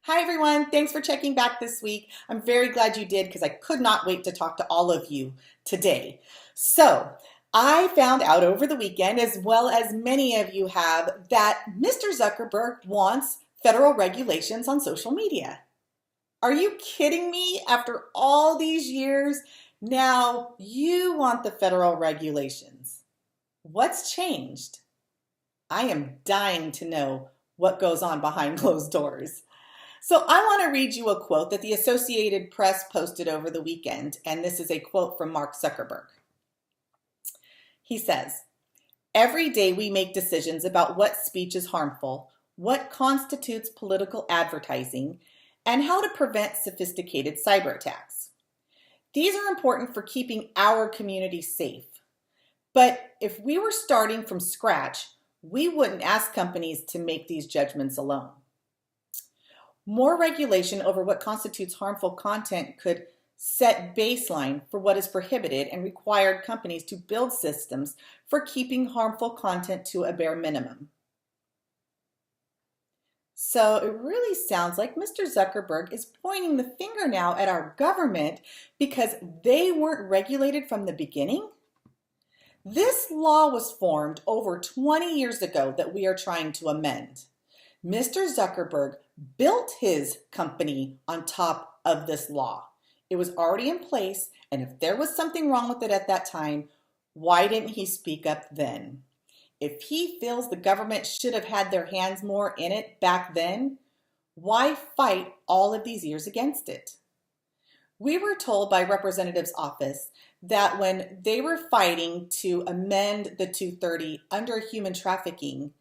Hi everyone, thanks for checking back this week. I'm very glad you did because I could not wait to talk to all of you today. So, I found out over the weekend, as well as many of you have, that Mr. Zuckerberg wants federal regulations on social media. Are you kidding me? After all these years, now you want the federal regulations. What's changed? I am dying to know what goes on behind closed doors. So I want to read you a quote that the Associated Press posted over the weekend, and this is a quote from Mark Zuckerberg. He says, "Every day we make decisions about what speech is harmful, what constitutes political advertising, and how to prevent sophisticated cyber attacks. These are important for keeping our community safe. But if we were starting from scratch, we wouldn't ask companies to make these judgments alone. More regulation over what constitutes harmful content could set baseline for what is prohibited and required companies to build systems for keeping harmful content to a bare minimum." So it really sounds like Mr. Zuckerberg is pointing the finger now at our government because they weren't regulated from the beginning. This law was formed over 20 years ago that we are trying to amend. Mr. Zuckerberg built his company on top of this law. It was already in place, and if there was something wrong with it at that time, why didn't he speak up then? If he feels the government should have had their hands more in it back then, why fight all of these years against it? We were told by Representative's office that when they were fighting to amend the 230 under human trafficking,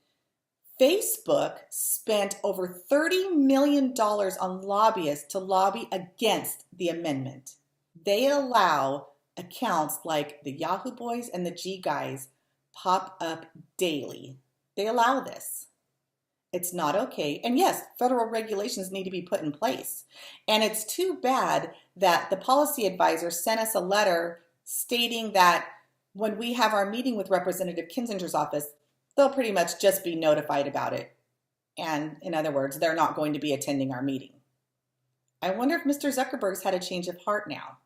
Facebook spent over $30 million on lobbyists to lobby against the amendment. They allow accounts like the Yahoo Boys and the G Guys pop up daily. They allow this. It's not okay. And yes, federal regulations need to be put in place. And it's too bad that the policy advisor sent us a letter stating that when we have our meeting with Representative Kinzinger's office, they'll pretty much just be notified about it. And in other words, they're not going to be attending our meeting. I wonder if Mr. Zuckerberg's had a change of heart now.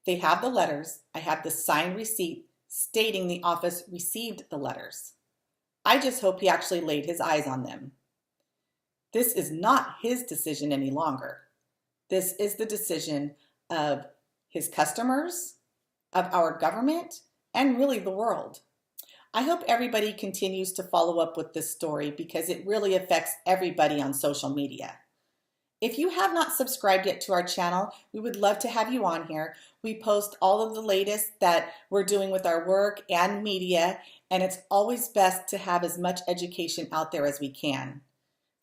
They have the letters. I have the signed receipt stating the office received the letters. I just hope he actually laid his eyes on them. This is not his decision any longer. This is the decision of his customers, of our government, and really the world. I hope everybody continues to follow up with this story because it really affects everybody on social media. If you have not subscribed yet to our channel, we would love to have you on here. We post all of the latest that we're doing with our work and media, and it's always best to have as much education out there as we can.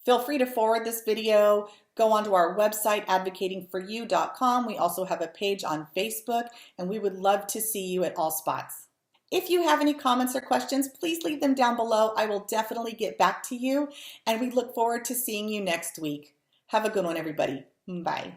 Feel free to forward this video. Go onto our website, advocatingforyou.com. We also have a page on Facebook, and we would love to see you at all spots. If you have any comments or questions, please leave them down below. I will definitely get back to you, and we look forward to seeing you next week. Have a good one, everybody. Bye.